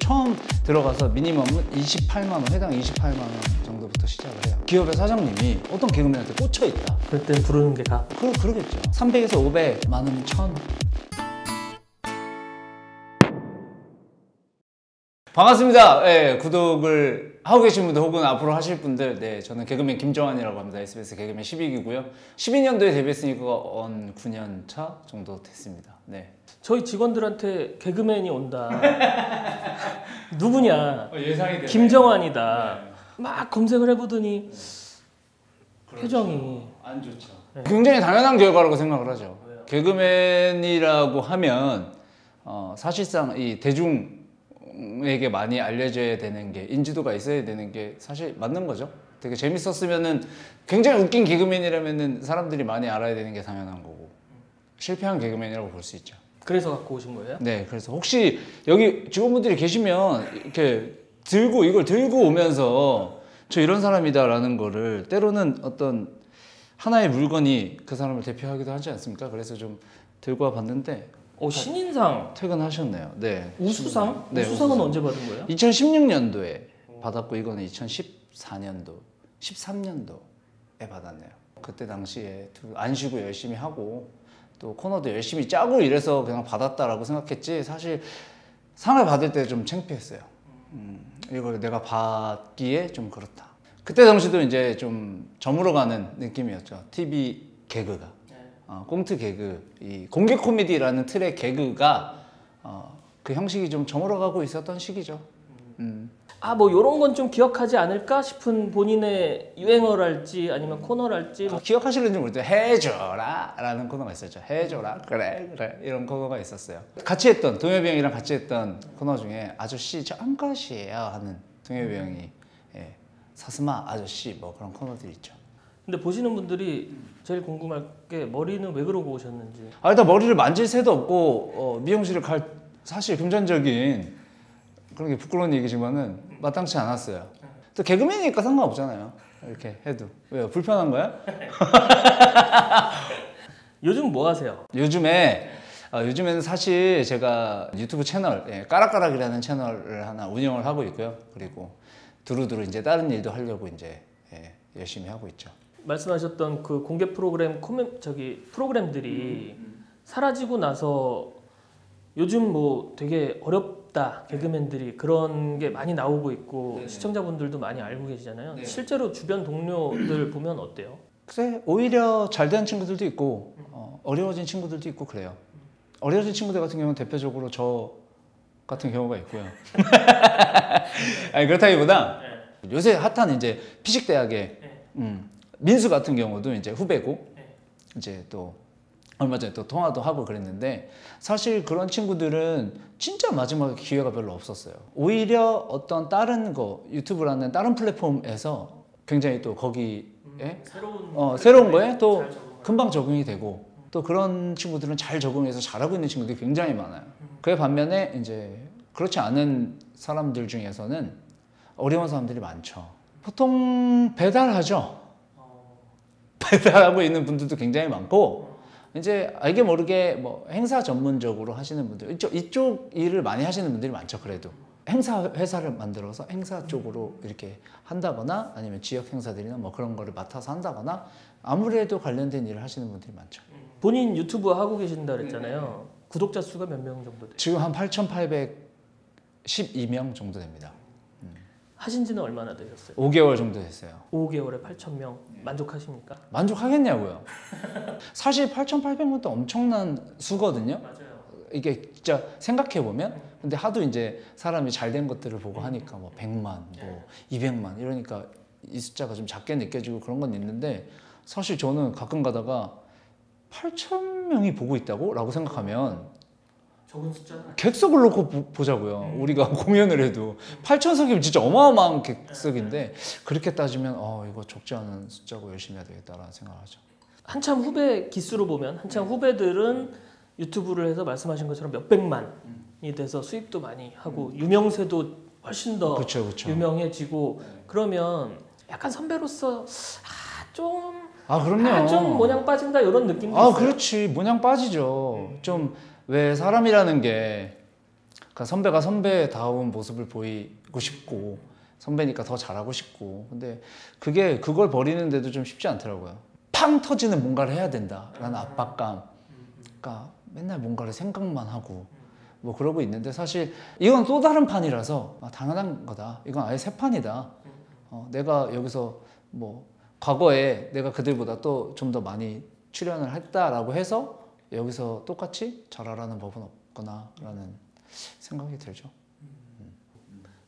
처음 들어가서 미니멈은 28만 원, 회당 28만 원 정도부터 시작을 해요. 기업의 사장님이 어떤 개그맨한테 꽂혀 있다. 그럴 땐 부르는 게 가. 그러겠죠. 300에서 500, 많으면 1000. 반갑습니다. 네, 구독을 하고 계신 분들 혹은 앞으로 하실 분들, 네, 저는 개그맨 김정환이라고 합니다. SBS 개그맨 12기고요. 12년도에 데뷔했으니까 9년 차 정도 됐습니다. 네. 저희 직원들한테 개그맨이 온다. 누구냐? 예상이 되네. 김정환이다. 네. 막 검색을 해보더니 표정이 안 좋죠. 네. 굉장히 당연한 결과라고 생각을 하죠. 왜요? 개그맨이라고 하면 사실상 이 대중에게 많이 알려져야 되는 게, 인지도가 있어야 되는 게 사실 맞는 거죠. 되게 재밌었으면은, 굉장히 웃긴 개그맨이라면은 사람들이 많이 알아야 되는 게 당연한 거고, 실패한 개그맨이라고 볼 수 있죠. 그래서 갖고 오신 거예요? 네, 그래서 혹시 여기 직원분들이 계시면 이렇게 이걸 들고 오면서 저 이런 사람이다라는 거를, 때로는 어떤 하나의 물건이 그 사람을 대표하기도 하지 않습니까? 그래서 좀 들고 와 봤는데 신인상 퇴근하셨네요. 네. 우수상? 네, 우수상은 언제 받은 거예요? 2016년도에 받았고, 이거는 2014년도, 13년도에 받았네요. 그때 당시에 안 쉬고 열심히 하고 또 코너도 열심히 짜고 이래서 그냥 받았다라고 생각했지, 사실 상을 받을 때 좀 창피했어요. 이걸 내가 받기에 좀 그렇다. 그때 당시도 이제 좀 저물어가는 느낌이었죠. TV 개그가. 꽁트 개그, 이 공개 코미디라는 틀의 개그가 그 형식이 좀 저물어가고 있었던 시기죠. 뭐 이런 건 좀 기억하지 않을까 싶은 본인의 유행어랄지 아니면 코너랄지 기억하실는지 모르겠어요. 해줘라 라는 코너가 있었죠. 해줘라, 그래 이런 코너가 있었어요. 같이 했던, 동엽이 형이랑 같이 했던 코너 중에 아저씨 저 한 것이에요 하는 동엽이 형이, 예, 사스마 아저씨 뭐 그런 코너들이 있죠. 근데 보시는 분들이 제일 궁금할 게 머리는 왜 그러고 오셨는지. 일단 머리를 만질 새도 없고 미용실을 갈 사실 금전적인 그런 게 부끄러운 얘기지만은 마땅치 않았어요. 또 개그맨이니까 상관없잖아요. 이렇게 해도. 왜요? 불편한 거야? 요즘 뭐 하세요? 요즘에는 사실 제가 유튜브 채널, 까락까락이라는 채널을 하나 운영을 하고 있고요. 그리고 두루두루 이제 다른 일도 하려고 이제 열심히 하고 있죠. 말씀하셨던 그 공개 프로그램들이 사라지고 나서 요즘 뭐 되게 어렵다, 개그맨들이 그런 게 많이 나오고 있고, 네네. 시청자분들도 많이 알고 계시잖아요. 네. 실제로 주변 동료들 보면 어때요? 글쎄, 오히려 잘 되는 친구들도 있고 어려워진 친구들도 있고 그래요. 어려워진 친구들 같은 경우는 대표적으로 저 같은 경우가 있고요. 아니, 그렇다기보다 네. 요새 핫한 이제 피식대학의 민수 같은 경우도 이제 후배고, 이제 또 얼마 전에 또 통화도 하고 그랬는데, 사실 그런 친구들은 진짜 마지막에 기회가 별로 없었어요. 오히려 어떤 다른 거, 유튜브라는 다른 플랫폼에서 굉장히 또 거기에 새로운 거에 또 금방 적응이 되고, 또 그런 친구들은 잘 적응해서 잘하고 있는 친구들이 굉장히 많아요. 그에 반면에 이제 그렇지 않은 사람들 중에서는 어려운 사람들이 많죠. 보통 배달하죠. 배달하고 있는 분들도 굉장히 많고, 이제 알게 모르게 뭐 행사 전문적으로 하시는 분들, 이쪽 일을 많이 하시는 분들이 많죠. 그래도 행사 회사를 만들어서 행사 쪽으로 이렇게 한다거나, 아니면 지역 행사들이나 뭐 그런 거를 맡아서 한다거나, 아무래도 관련된 일을 하시는 분들이 많죠. 본인 유튜브 하고 계신다 그랬잖아요. 구독자 수가 몇 명 정도 돼요? 지금 한 8,812명 정도 됩니다. 하신 지는 얼마나 되셨어요? 5개월 정도 됐어요. 5개월에 8,000명 만족하십니까? 만족하겠냐고요. 사실 8,800명도 엄청난 수거든요. 맞아요. 이게 진짜 생각해보면, 근데 하도 이제 사람이 잘 된 것들을 보고 하니까 뭐 100만, 뭐 200만 이러니까 이 숫자가 좀 작게 느껴지고 그런 건 있는데, 사실 저는 가끔 가다가 8,000명이 보고 있다고? 라고 생각하면 적은 숫자는 객석을 놓고 보자고요. 우리가 공연을 해도 8,000석이면 진짜 어마어마한 객석인데, 그렇게 따지면 이거 적지 않은 숫자고 열심히 해야 되겠다라는 생각을 하죠. 한참 후배 기수로 보면 한참 후배들은 유튜브를 해서 말씀하신 것처럼 몇백만이 돼서 수입도 많이 하고 유명세도 훨씬 더 그쵸. 유명해지고, 있으면 약간 선배로서 좀 그럼요. 좀 모냥 빠진다 이런 느낌도 있어요. 그렇지. 모냥 빠지죠. 좀 왜 사람이라는 게 그러니까 선배가 선배다운 모습을 보이고 싶고 선배니까 더 잘하고 싶고 근데 그걸 버리는데도 좀 쉽지 않더라고요. 팡 터지는 뭔가를 해야 된다라는 압박감. 그러니까 맨날 뭔가를 생각만 하고 뭐 그러고 있는데 사실 이건 또 다른 판이라서 당연한 거다. 이건 아예 새 판이다. 내가 여기서 뭐 과거에 내가 그들보다 또 좀 더 많이 출연을 했다라고 해서 여기서 똑같이 잘하라는 법은 없구나라는 생각이 들죠.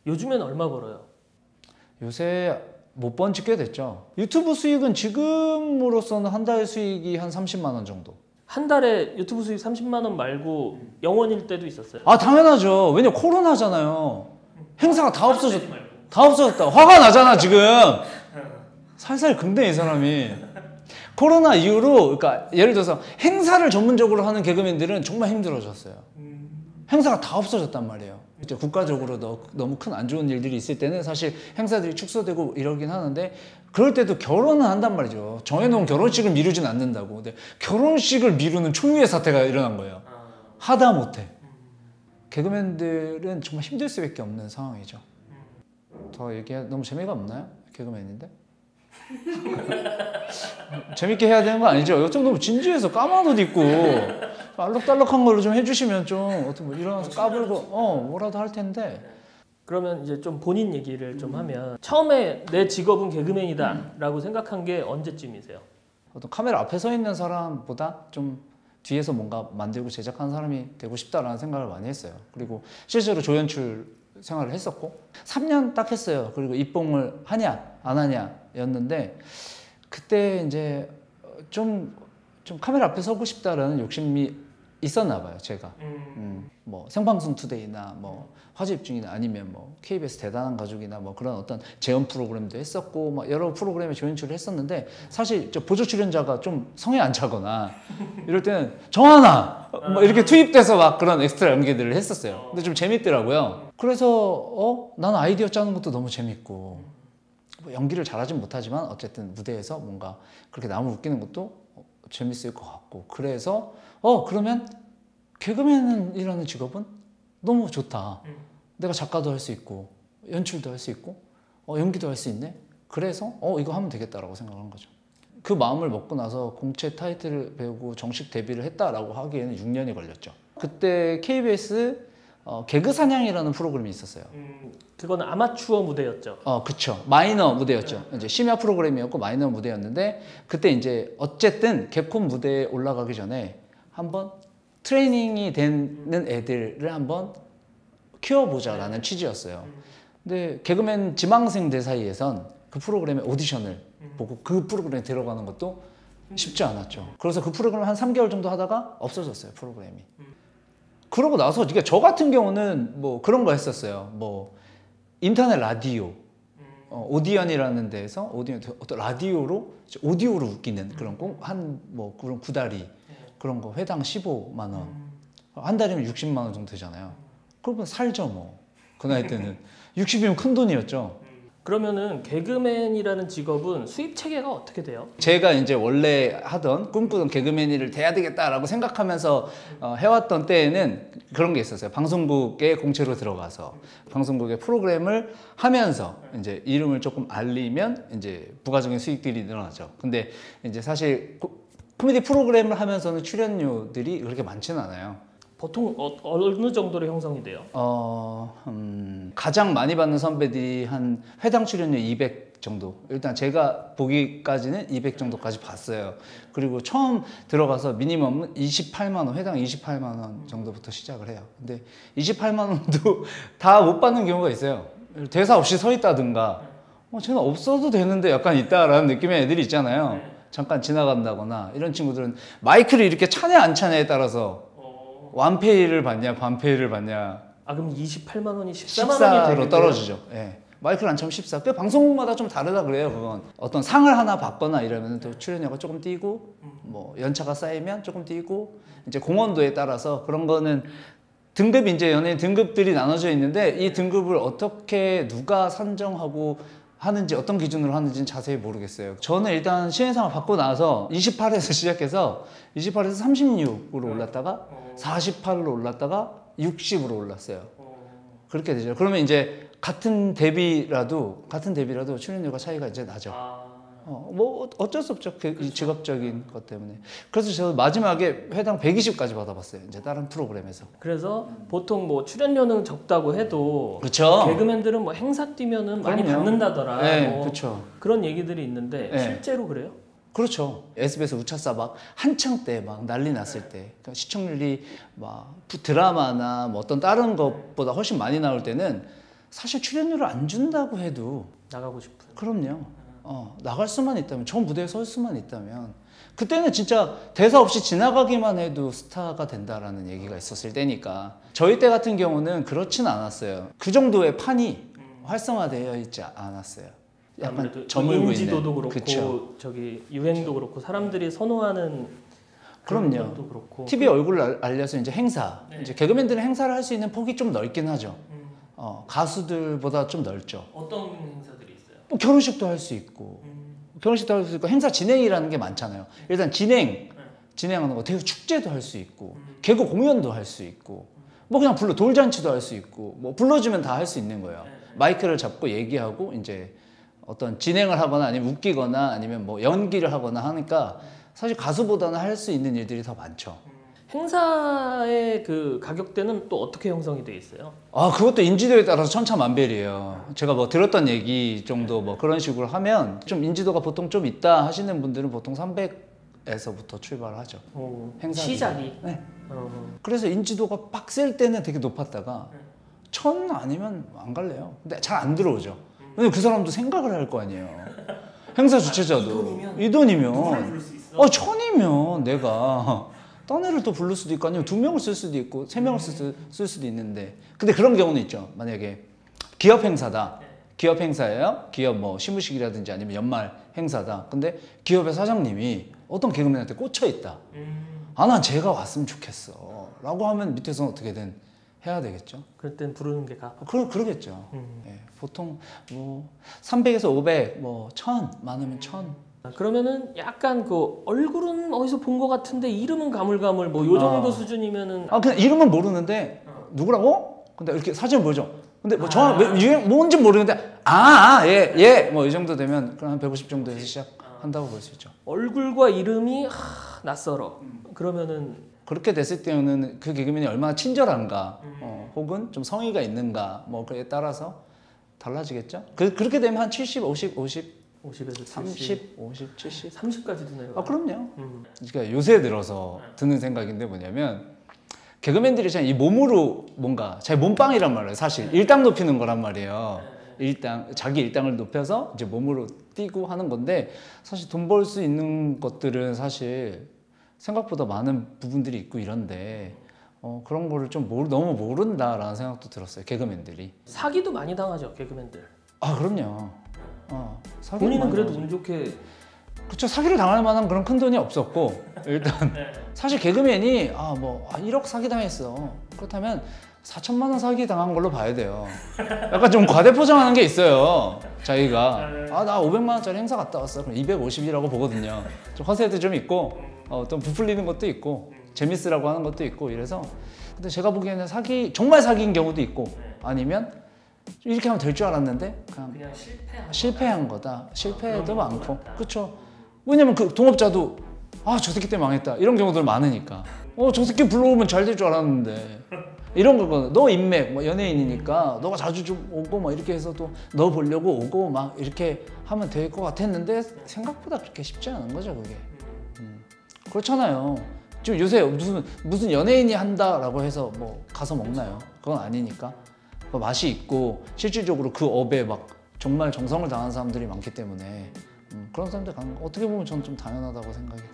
요즘엔 얼마 벌어요? 요새 못 번 지 꽤 됐죠. 유튜브 수익은 지금으로서는 한 달 수익이 한 30만 원 정도. 한 달에 유튜브 수익 30만 원 말고 0원일 때도 있었어요? 아 당연하죠. 왜냐 코로나잖아요. 행사가 다 없어졌다. 화가 나잖아 지금. 살살 긁네 이 사람이. 코로나 이후로 그러니까 예를 들어서 행사를 전문적으로 하는 개그맨들은 정말 힘들어졌어요. 행사가 다 없어졌단 말이에요. 이제 국가적으로 너무 큰 안 좋은 일들이 있을 때는 사실 행사들이 축소되고 이러긴 하는데 그럴 때도 결혼은 한단 말이죠. 정해놓은 결혼식을 미루진 않는다고. 근데 결혼식을 미루는 초유의 사태가 일어난 거예요. 하다 못해. 개그맨들은 정말 힘들 수밖에 없는 상황이죠. 더 얘기해 너무 재미가 없나요? 개그맨인데? 재밌게 해야 되는 거 아니죠? 이거 좀 너무 진지해서 까만 옷 입고 알록달록한 걸로 좀 해주시면 좀 어떻게 뭐 일어나서 까불고 뭐라도 할 텐데. 그러면 이제 좀 본인 얘기를 좀 하면 처음에 내 직업은 개그맨이다라고 생각한 게 언제쯤이세요? 어떤 카메라 앞에 서 있는 사람보다 좀 뒤에서 뭔가 만들고 제작하는 사람이 되고 싶다라는 생각을 많이 했어요. 그리고 실제로 조연출 생활을 했었고 3년 딱 했어요. 그리고 입봉을 하냐 안 하냐 였는데 그때 이제 좀 카메라 앞에 서고 싶다라는 욕심이 있었나 봐요. 제가 뭐 생방송 투데이나 뭐 화제집중이나 아니면 뭐 KBS 대단한 가족이나 뭐 그런 어떤 재연 프로그램도 했었고 뭐 여러 프로그램에 조연출을 했었는데 사실 저 보조 출연자가 좀 성에 안 차거나 이럴 때는 정하나 뭐 이렇게 투입돼서 막 그런 엑스트라 연기들을 했었어요. 근데 좀 재밌더라고요. 그래서 나는 아이디어 짜는 것도 너무 재밌고 뭐 연기를 잘하진 못하지만 어쨌든 무대에서 뭔가 그렇게 남을 웃기는 것도 재밌을 것 같고 그래서 그러면 개그맨이라는 직업은 너무 좋다. 내가 작가도 할 수 있고 연출도 할 수 있고 연기도 할 수 있네. 그래서 이거 하면 되겠다라고 생각한 거죠. 그 마음을 먹고 나서 공채 타이틀을 배우고 정식 데뷔를 했다라고 하기에는 6년이 걸렸죠. 그때 KBS 개그사냥이라는 프로그램이 있었어요. 그건 아마추어 무대였죠. 그쵸. 마이너 무대였죠. 이제 심야 프로그램이었고 마이너 무대였는데 그때 이제 어쨌든 개콘 무대에 올라가기 전에 한번 트레이닝이 되는 애들을 한번 키워보자라는 취지였어요. 근데 개그맨 지망생들 사이에선 그 프로그램의 오디션을 보고 그 프로그램에 들어가는 것도 쉽지 않았죠. 그래서 그 프로그램을 한 3개월 정도 하다가 없어졌어요, 프로그램이. 그러고 나서 그러니까 저 같은 경우는 뭐 그런 거 했었어요. 뭐 인터넷 라디오, 오디언이라는 데에서 어떤 라디오로 오디오로 웃기는 그런 뭐 그런 구다리 그런 거 회당 15만 원, 한 달이면 60만 원 정도 되잖아요. 그러면 살죠 뭐. 그 나이 때는 60이면 큰 돈이었죠. 그러면은 개그맨이라는 직업은 수입 체계가 어떻게 돼요? 제가 이제 원래 꿈꾸던 개그맨을 돼야 되겠다라고 생각하면서 해왔던 때에는 그런 게 있었어요. 방송국에 공채로 들어가서 방송국의 프로그램을 하면서 이제 이름을 조금 알리면 이제 부가적인 수익들이 늘어나죠. 근데 이제 사실 코미디 프로그램을 하면서는 출연료들이 그렇게 많지는 않아요. 보통 어느 정도로 형성이 돼요? 가장 많이 받는 선배들이 한 회당 출연료 200 정도. 일단 제가 보기까지는 200 정도까지 봤어요. 그리고 처음 들어가서 미니멈은 28만 원, 회당 28만 원 정도부터 시작을 해요. 근데 28만 원도 다 못 받는 경우가 있어요. 대사 없이 서 있다든가, 쟤는 없어도 되는데 약간 있다라는 느낌의 애들이 있잖아요. 잠깐 지나간다거나 이런 친구들은 마이크를 이렇게 차냐 안 차냐에 따라서 완페이를 받냐 반페이를 받냐. 그럼 28만 원이 14만 원이 14로 떨어지죠. 예. 마이크를 안 차면 14. 그 방송마다 좀 다르다 그래요. 그건 어떤 상을 하나 받거나 이러면 또 출연료가 조금 뛰고 뭐 연차가 쌓이면 조금 뛰고 이제 공헌도에 따라서 그런 거는 등급이 이제 연예인 등급들이 나눠져 있는데 이 등급을 어떻게 누가 산정하고 하는지 어떤 기준으로 하는지는 자세히 모르겠어요. 저는 일단 신인상을 받고 나서 28에서 시작해서 28에서 36으로 올랐다가 48로 올랐다가 60으로 올랐어요. 그렇게 되죠. 그러면 이제 같은 데뷔라도 출연료가 차이가 이제 나죠. 뭐 어쩔 수 없죠. 그 그렇죠. 직업적인 것 때문에. 그래서 저 마지막에 회당 120까지 받아봤어요. 이제 다른 프로그램에서. 그래서 보통 뭐 출연료는 적다고 해도 그렇죠. 개그맨들은 뭐 행사 뛰면은 많이 그럼요. 받는다더라. 네, 뭐 그렇죠. 그런 얘기들이 있는데 네. 실제로 그래요? 그렇죠. SBS 우차사 막 한창 때 막 난리 났을 때 그러니까 시청률이 막 드라마나 뭐 어떤 다른 것보다 훨씬 많이 나올 때는 사실 출연료를 안 준다고 해도 나가고 싶은. 그럼요. 나갈 수만 있다면, 저 무대에 설 수만 있다면, 그때는 진짜 대사 없이 지나가기만 해도 스타가 된다라는 얘기가 있었을 때니까. 저희 때 같은 경우는 그렇진 않았어요. 그 정도의 판이 활성화되어 있지 않았어요. 약간 아무래도 저물고 인지도도 있는. 그렇고 그쵸. 저기 유행도 그렇고 사람들이 선호하는 그런 그럼요. 것도 그렇고. TV 얼굴을 알려서 이제 행사, 네. 이제 개그맨들은 행사를 할 수 있는 폭이 좀 넓긴 하죠. 가수들보다 좀 넓죠. 어떤 행사들이 있어요? 뭐 결혼식도 할 수 있고, 행사 진행이라는 게 많잖아요. 일단 진행하는 거, 대구 축제도 할 수 있고, 개그 공연도 할 수 있고, 뭐 그냥 돌잔치도 할 수 있고, 뭐 불러주면 다 할 수 있는 거예요. 마이크를 잡고 얘기하고 이제 어떤 진행을 하거나 아니면 웃기거나 아니면 뭐 연기를 하거나 하니까 사실 가수보다는 할 수 있는 일들이 더 많죠. 행사의 그 가격대는 또 어떻게 형성이 돼 있어요? 그것도 인지도에 따라서 천차만별이에요. 제가 뭐 들었던 얘기 정도 뭐 그런 식으로 하면 좀 인지도가 보통 좀 있다 하시는 분들은 보통 300에서부터 출발하죠. 행사 시작이. 네. 그래서 인지도가 빡셀 때는 되게 높았다가 1000 아니면 안 갈래요. 근데 잘 안 들어오죠. 근데 그 사람도 생각을 할 거 아니에요. 행사 주최자도 이 돈이면 부를 수 있어? 1000이면 내가 딴 애를 또 부를 수도 있고 아니면 2명을 쓸 수도 있고 3명을 쓸 수도 있는데, 근데 그런 경우는 있죠. 만약에 기업 행사다. 기업 행사예요. 기업 뭐 시무식이라든지 아니면 연말 행사다. 근데 기업의 사장님이 어떤 개그맨한테 꽂혀 있다. 난 쟤가 왔으면 좋겠어. 라고 하면 밑에서는 어떻게든 해야 되겠죠. 그럴 땐 부르는 게 가. 그러겠죠. 예, 보통 뭐 300에서 500, 뭐 1000, 많으면 1000. 그러면은 약간 그 얼굴은 어디서 본 것 같은데 이름은 가물가물 뭐 요 정도 수준이면은 그냥 이름은 모르는데 누구라고? 근데 이렇게 사진 보여줘. 근데 뭐 정확히 유행 뭔지 모르는데 예 뭐 이 정도 되면 그럼 한 150 정도에서 시작한다고 볼 수 있죠. 얼굴과 이름이 낯설어. 그러면은 그렇게 됐을 때는 그 개그맨이 얼마나 친절한가, 혹은 좀 성의가 있는가, 뭐 그에 따라서 달라지겠죠. 그렇게 되면 한 70, 50, 50에서 30, 50, 70. 30까지도 내려가. 그럼요. 그러니까 요새 들어서 드는 생각인데 뭐냐면 개그맨들이 참 이 몸으로 뭔가 자기 몸빵이란 말이에요. 사실 일당 높이는 거란 말이에요. 자기 일당을 높여서 이제 몸으로 뛰고 하는 건데, 사실 돈 벌 수 있는 것들은 사실 생각보다 많은 부분들이 있고 이런데 그런 거를 좀 너무 모른다라는 생각도 들었어요. 개그맨들이. 사기도 많이 당하죠 개그맨들. 그럼요. 본인은 그래도 운 좋게. 그렇죠. 사기를 당할 만한 그런 큰 돈이 없었고, 일단 사실 개그맨이 1억 사기 당했어. 그렇다면 4천만 원 사기 당한 걸로 봐야 돼요. 약간 좀 과대포장하는 게 있어요. 자기가 나 500만 원짜리 행사 갔다 왔어. 그럼 250이라고 보거든요. 좀 허세도 좀 있고, 또 부풀리는 것도 있고, 재밌으라고 하는 것도 있고 이래서. 근데 제가 보기에는 정말 사기인 경우도 있고, 아니면 이렇게 하면 될 줄 알았는데 그냥 실패한 거다. 실패도 많고. 그렇죠. 왜냐면 그 동업자도 저 새끼 때문에 망했다 이런 경우들 많으니까, 저 새끼 불러오면 잘 될 줄 알았는데 이런 거거든. 너 인맥 뭐 연예인이니까 너가 자주 좀 오고 막 이렇게 해서 또 너 보려고 오고 막 이렇게 하면 될 것 같았는데 생각보다 그렇게 쉽지 않은 거죠 그게. 그렇잖아요. 지금 요새 무슨 연예인이 한다라고 해서 뭐 가서 먹나요? 그건 아니니까. 맛이 있고 실질적으로 그 업에 막 정말 정성을 다하는 사람들이 많기 때문에 그런 사람들 가는 거 어떻게 보면 저는 좀 당연하다고 생각이 돼요.